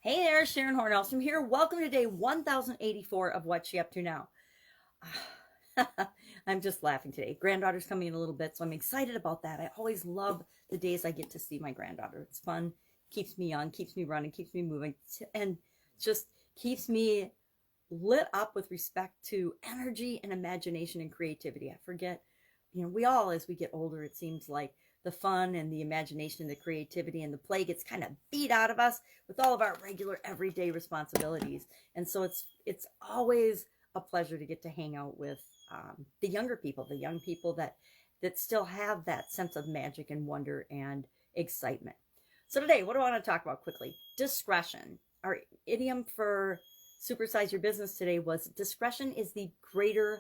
Hey there, Sharon Horne-Ellstrom here. Welcome to day 1084 of What's She Up To Now. I'm just laughing today. Granddaughter's coming in a little bit, so I'm excited about that. I always love the days I get to see my granddaughter. It's fun, keeps me young, keeps me running, keeps me moving, and just keeps me lit up with respect to energy and imagination and creativity. I forget, we all, as we get older, it seems like the fun and the imagination and the creativity and the play gets kind of beat out of us with all of our regular everyday responsibilities. And so it's always a pleasure to get to hang out with the younger people, the young people that still have that sense of magic and wonder and excitement. So today, what do I want to talk about quickly? Discretion. Our idiom for supersize your business today was discretion is the greater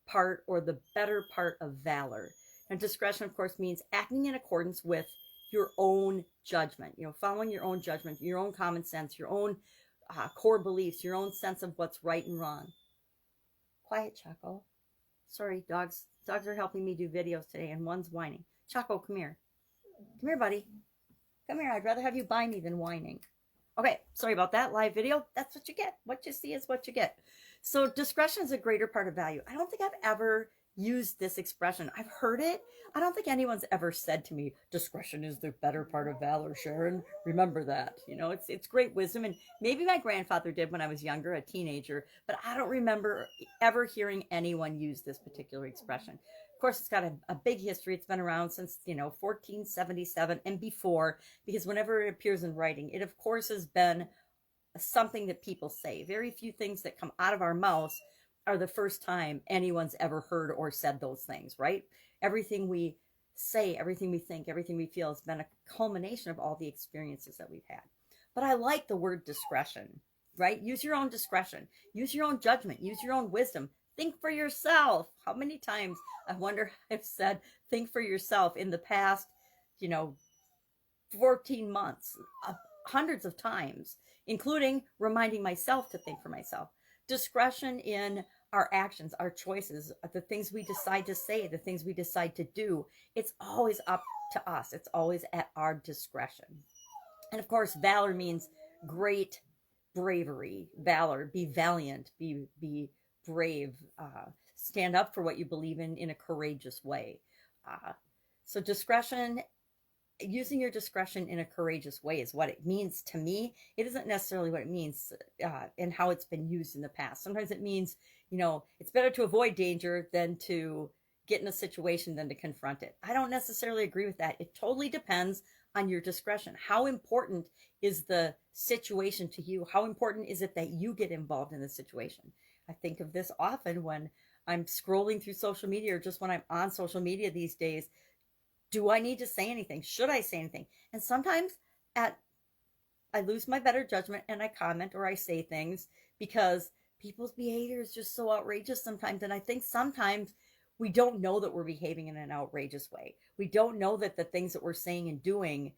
part or the better part of valor. And discretion, of course, means acting in accordance with your own judgment, following your own judgment, your own common sense, your own core beliefs, your own sense of what's right and wrong. Quiet, Choco. Sorry, dogs. Dogs are helping me do videos today, and one's whining. Choco, come here. Come here, buddy. Come here. I'd rather have you by me than whining. Okay, sorry about that. Live video. That's what you get. What you see is what you get. So discretion is a greater part of value. I don't think I've ever used this expression. I've heard it. I don't think anyone's ever said to me, discretion is the better part of valor, Sharon. Remember that. It's great wisdom. And maybe my grandfather did when I was younger, a teenager, but I don't remember ever hearing anyone use this particular expression. Of course, it's got a big history. It's been around since, 1477 and before, because whenever it appears in writing, it of course has been something that people say. Very few things that come out of our mouths are the first time anyone's ever heard or said those things, right? Everything we say, everything we think, everything we feel has been a culmination of all the experiences that we've had. But I like the word discretion, right? Use your own discretion, use your own judgment, use your own wisdom. Think for yourself. How many times, I wonder, I've said think for yourself in the past, 14 months, hundreds of times, including reminding myself to think for myself. Discretion in our actions, our choices, the things we decide to say, the things we decide to do, it's always up to us. It's always at our discretion. And of course, valor means great bravery. Valor, be valiant, be brave, stand up for what you believe in a courageous way. So discretion, using your discretion in a courageous way is what it means to me. It isn't necessarily what it means and how it's been used in the past. Sometimes it means, it's better to avoid danger than to get in a situation than to confront it. I don't necessarily agree with that. It totally depends on your discretion. How important is the situation to you? How important is it that you get involved in the situation? I think of this often when I'm scrolling through social media or just when I'm on social media these days. Do I need to say anything? Should I say anything? And sometimes I lose my better judgment and I comment or I say things because people's behavior is just so outrageous sometimes. And I think sometimes we don't know that we're behaving in an outrageous way. We don't know that the things that we're saying and doing,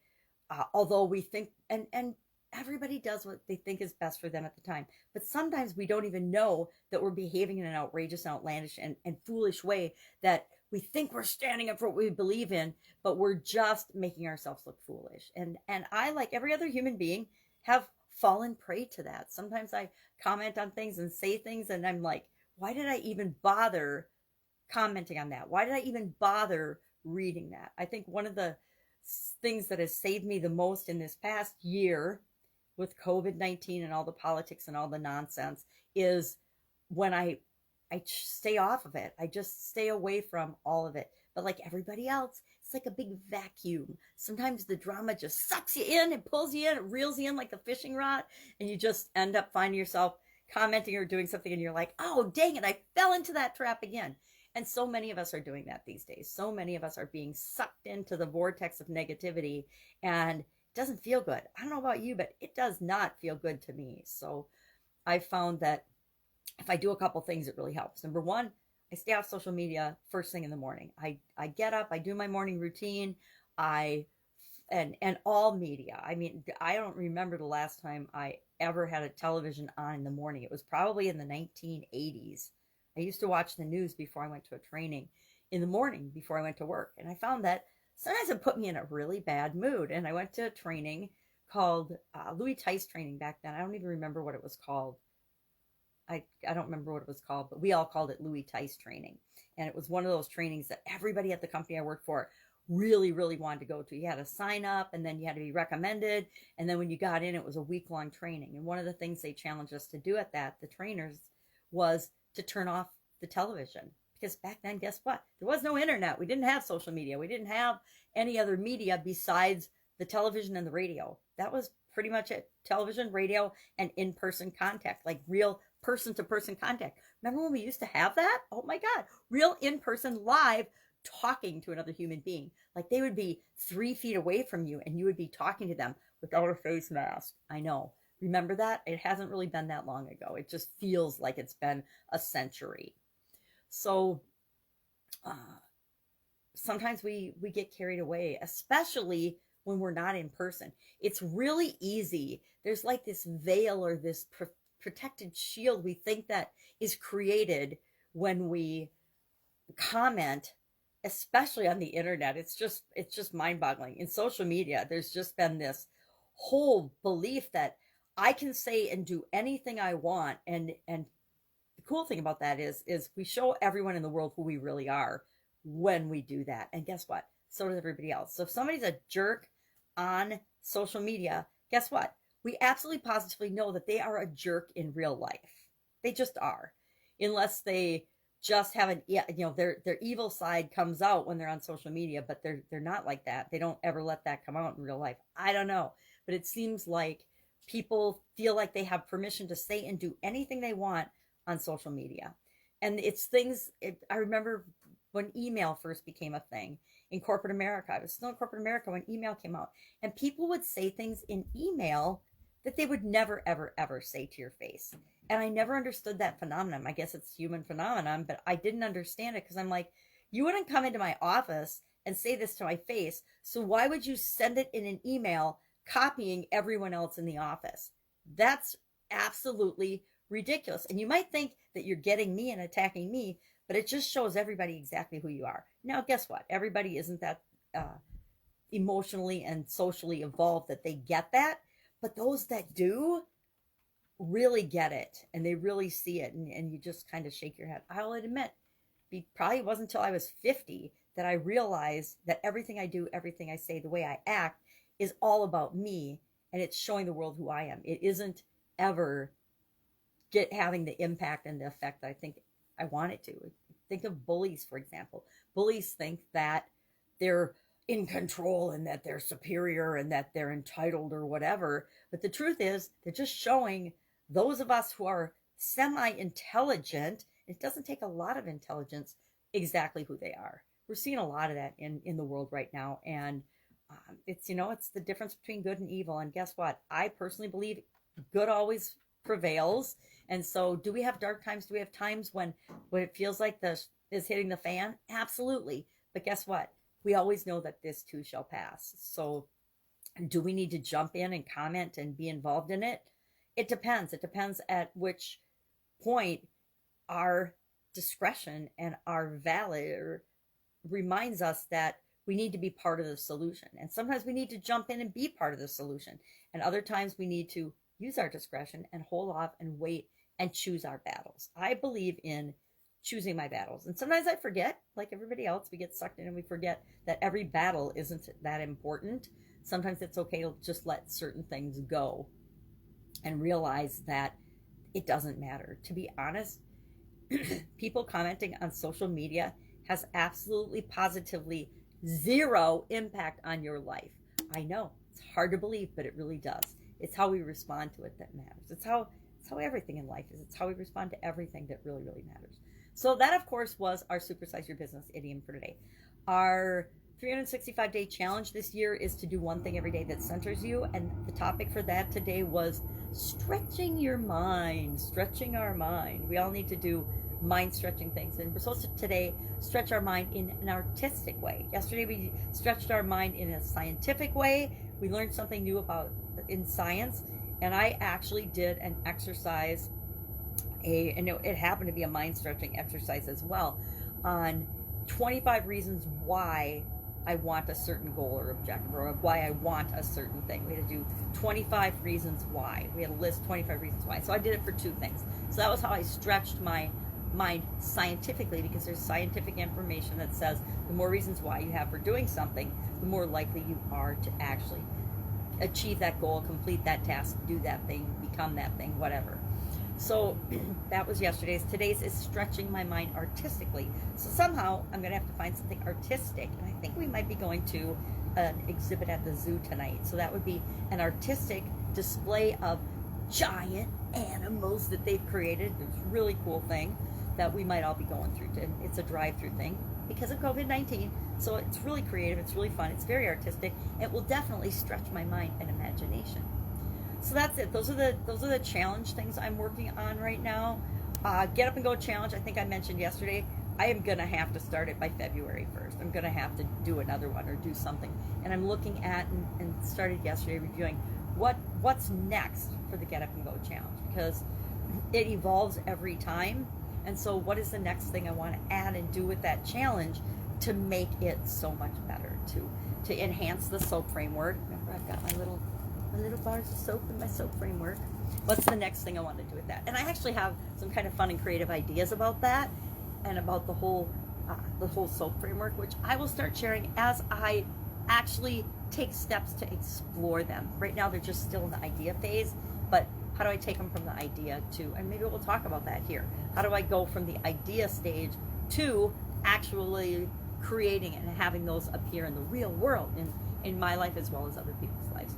although we think, and everybody does what they think is best for them at the time. But sometimes we don't even know that we're behaving in an outrageous, outlandish, and foolish way that we think we're standing up for what we believe in, but we're just making ourselves look foolish. And I, like every other human being, have fallen prey to that. Sometimes I comment on things and say things, and I'm like, why did I even bother commenting on that? Why did I even bother reading that? I think one of the things that has saved me the most in this past year with COVID-19 and all the politics and all the nonsense is when I stay off of it. I just stay away from all of it. But like everybody else, it's like a big vacuum. Sometimes the drama just sucks you in, it pulls you in, it reels you in like a fishing rod, and you just end up finding yourself commenting or doing something and you're like, oh, dang it, I fell into that trap again. And so many of us are doing that these days. So many of us are being sucked into the vortex of negativity, and it doesn't feel good. I don't know about you, but it does not feel good to me. So I found that if I do a couple things, it really helps. Number one, I stay off social media first thing in the morning. I get up, I do my morning routine, and all media. I mean, I don't remember the last time I ever had a television on in the morning. It was probably in the 1980s. I used to watch the news before I went to a training in the morning before I went to work. And I found that sometimes it put me in a really bad mood. And I went to a training called Louis Tice training back then. I don't even remember what it was called. I don't remember what it was called, but we all called it Louis Tice training. And it was one of those trainings that everybody at the company I worked for really, really wanted to go to. You had to sign up, and then you had to be recommended. And then when you got in, it was a week-long training. And one of the things they challenged us to do at that, the trainers, was to turn off the television. Because back then, guess what? There was no internet. We didn't have social media. We didn't have any other media besides the television and the radio. That was pretty much it. Television, radio, and in-person contact, like real person-to-person contact. Remember when we used to have that? Oh my God. Real in-person live talking to another human being. Like they would be 3 feet away from you and you would be talking to them without a face mask. I know. Remember that? It hasn't really been that long ago. It just feels like it's been a century. So sometimes we get carried away, especially when we're not in person. It's really easy. There's like this veil or this protected shield we think that is created when we comment, especially on the internet. It's just mind-boggling. In social media, there's just been this whole belief that I can say and do anything I want, and the cool thing about that is we show everyone in the world who we really are when we do that. And guess what? So does everybody else. So if somebody's a jerk on social media, guess what? We absolutely positively know that they are a jerk in real life. They just are. Unless they just haven't, their evil side comes out when they're on social media, but they're not like that. They don't ever let that come out in real life. I don't know. But it seems like people feel like they have permission to say and do anything they want on social media. And it's things, I remember when email first became a thing in corporate America. I was still in corporate America when email came out. And people would say things in email that they would never, ever, ever say to your face. And I never understood that phenomenon. I guess it's human phenomenon, but I didn't understand it because I'm like, you wouldn't come into my office and say this to my face. So why would you send it in an email copying everyone else in the office? That's absolutely ridiculous. And you might think that you're getting me and attacking me, but it just shows everybody exactly who you are. Now, guess what? Everybody isn't that emotionally and socially evolved that they get that. But those that do really get it and they really see it, and you just kind of shake your head. I'll admit, it probably wasn't until I was 50 that I realized that everything I do, everything I say, the way I act is all about me, and it's showing the world who I am. It isn't ever having the impact and the effect that I think I want it to. Think of bullies, for example. Bullies think that they're in control and that they're superior and that they're entitled or whatever. But the truth is, they're just showing those of us who are semi-intelligent, it doesn't take a lot of intelligence, exactly who they are. We're seeing a lot of that in the world right now. And it's the difference between good and evil. And guess what? I personally believe good always prevails. And so do we have dark times? Do we have times when it feels like this is hitting the fan? Absolutely. But guess what? We always know that this too shall pass. So do we need to jump in and comment and be involved in it? It depends. It depends at which point our discretion and our valor reminds us that we need to be part of the solution. And sometimes we need to jump in and be part of the solution. And other times we need to use our discretion and hold off and wait and choose our battles. I believe in choosing my battles. And sometimes I forget, like everybody else, we get sucked in and we forget that every battle isn't that important. Sometimes it's okay to just let certain things go and realize that it doesn't matter. To be honest, people commenting on social media has absolutely positively zero impact on your life. I know it's hard to believe, but it really does. It's how we respond to it that matters. It's how everything in life is. It's how we respond to everything that really, really matters. So that, of course, was our Supersize Your Business idiom for today. Our 365-day challenge this year is to do one thing every day that centers you. And the topic for that today was stretching your mind, stretching our mind. We all need to do mind-stretching things. And we're supposed to today stretch our mind in an artistic way. Yesterday, we stretched our mind in a scientific way. We learned something new in science. And I actually did an exercise, and it happened to be a mind-stretching exercise as well, on 25 reasons why I want a certain goal or objective, or why I want a certain thing. We had to do 25 reasons why. We had to list 25 reasons why. So I did it for 2 things. So that was how I stretched my mind scientifically, because there's scientific information that says the more reasons why you have for doing something, the more likely you are to actually achieve that goal, complete that task, do that thing, become that thing, whatever. So that was yesterday's. Today's is stretching my mind artistically. So somehow I'm going to have to find something artistic. And I think we might be going to an exhibit at the zoo tonight. So that would be an artistic display of giant animals that they've created. It's a really cool thing that we might all be going through. It's a drive-through thing because of COVID-19. So it's really creative. It's really fun. It's very artistic. It will definitely stretch my mind and imagination. So that's it. Those are the challenge things I'm working on right now. Get Up and Go challenge. I think I mentioned yesterday. I am gonna have to start it by February 1st. I'm gonna have to do another one or do something. And I'm looking at and started yesterday reviewing what's next for the Get Up and Go challenge, because it evolves every time. And so what is the next thing I want to add and do with that challenge to make it so much better, to enhance the soap framework. Remember, I've got my little bars of soap in my soap framework. What's the next thing I want to do with that? And I actually have some kind of fun and creative ideas about that, and about the whole soap framework, which I will start sharing as I actually take steps to explore them. Right now they're just still in the idea phase, but how do I take them from the idea to, and maybe we'll talk about that here, how do I go from the idea stage to actually creating it and having those appear in the real world, in my life as well as other people's lives.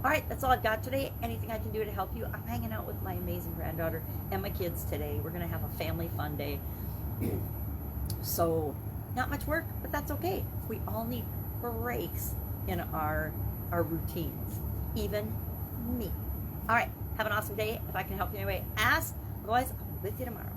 All right, that's all I've got today. Anything I can do to help you? I'm hanging out with my amazing granddaughter and my kids today. We're going to have a family fun day. So, not much work, but that's okay. We all need breaks in our routines. Even me. All right, have an awesome day. If I can help you in any way, ask. Otherwise, I'll be with you tomorrow.